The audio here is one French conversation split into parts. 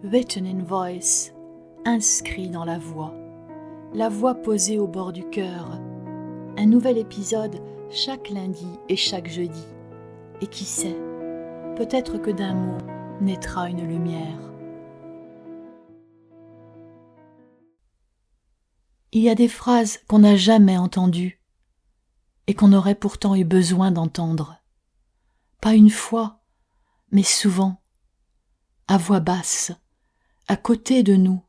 Written in voice, inscrit dans la voix posée au bord du cœur. Un nouvel épisode chaque lundi et chaque jeudi. Et qui sait, peut-être que d'un mot naîtra une lumière. Il y a des phrases qu'on n'a jamais entendues et qu'on aurait pourtant eu besoin d'entendre. Pas une fois, mais souvent, à voix basse, à côté de nous,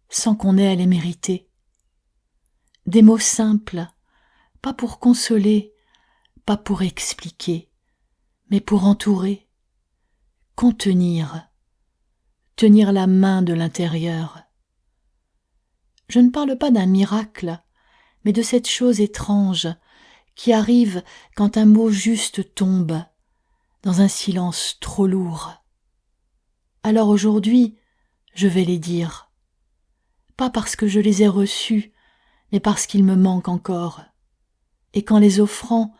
sans qu'on ait à les mériter. Des mots simples, pas pour consoler, pas pour expliquer, mais pour entourer, contenir, tenir la main de l'intérieur. Je ne parle pas d'un miracle, mais de cette chose étrange qui arrive quand un mot juste tombe dans un silence trop lourd. Alors aujourd'hui, je vais les dire, pas parce que je les ai reçus, mais parce qu'ils me manquent encore. Et qu'en les offrant,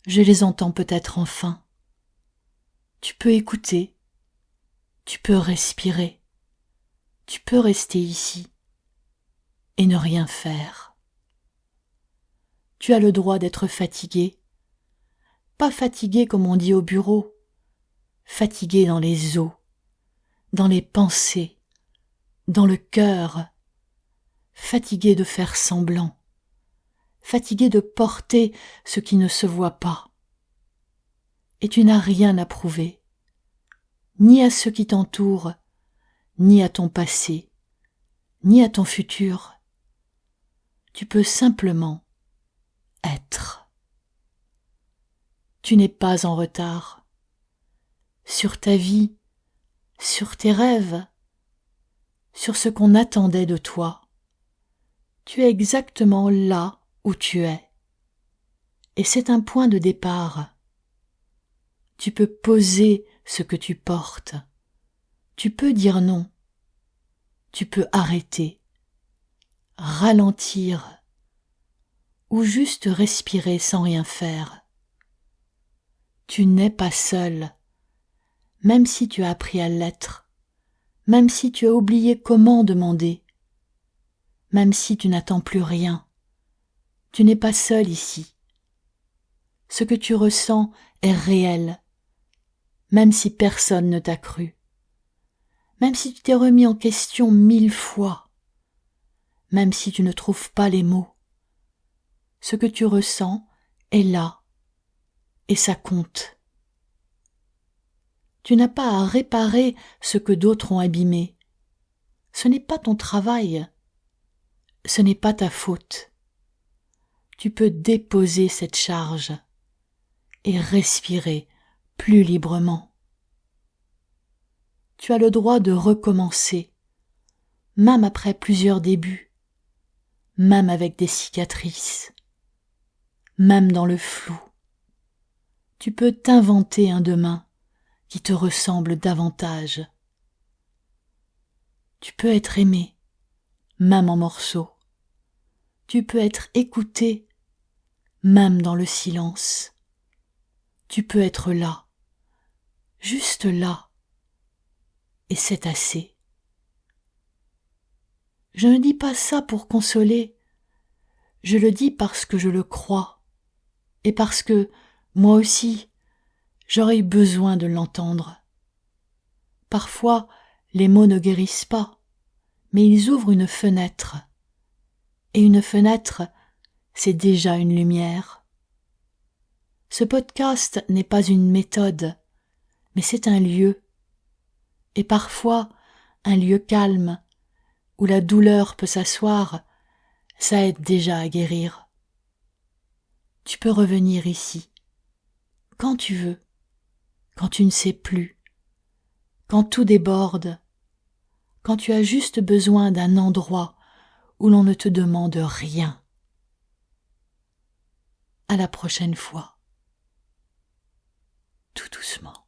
je les entends peut-être enfin. Tu peux écouter, tu peux respirer, tu peux rester ici et ne rien faire. Tu as le droit d'être fatigué, pas fatigué comme on dit au bureau, fatigué dans les os, dans les pensées, dans le cœur, fatigué de faire semblant, fatigué de porter ce qui ne se voit pas. Et tu n'as rien à prouver, ni à ceux qui t'entourent, ni à ton passé, ni à ton futur. Tu peux simplement être. Tu n'es pas en retard. Sur ta vie, sur tes rêves, sur ce qu'on attendait de toi. Tu es exactement là où tu es. Et c'est un point de départ. Tu peux poser ce que tu portes. Tu peux dire non. Tu peux arrêter, ralentir, ou juste respirer sans rien faire. Tu n'es pas seul, même si tu as appris à l'être, même si tu as oublié comment demander, même si tu n'attends plus rien. Tu n'es pas seul ici. Ce que tu ressens est réel, même si personne ne t'a cru, même si tu t'es remis en question 1000 fois, même si tu ne trouves pas les mots. Ce que tu ressens est là, et ça compte. Tu n'as pas à réparer ce que d'autres ont abîmé. Ce n'est pas ton travail, ce n'est pas ta faute. Tu peux déposer cette charge et respirer plus librement. Tu as le droit de recommencer, même après plusieurs débuts, même avec des cicatrices, même dans le flou. Tu peux t'inventer un demain qui te ressemble davantage. Tu peux être aimé, même en morceaux. Tu peux être écouté, même dans le silence. Tu peux être là, juste là, et c'est assez. Je ne dis pas ça pour consoler, je le dis parce que je le crois, et parce que, moi aussi, j'aurais eu besoin de l'entendre. Parfois, les mots ne guérissent pas, mais ils ouvrent une fenêtre. Et une fenêtre, c'est déjà une lumière. Ce podcast n'est pas une méthode, mais c'est un lieu. Et parfois, un lieu calme, où la douleur peut s'asseoir, ça aide déjà à guérir. Tu peux revenir ici, quand tu veux, quand tu ne sais plus, quand tout déborde, quand tu as juste besoin d'un endroit où l'on ne te demande rien. À la prochaine fois. Tout doucement.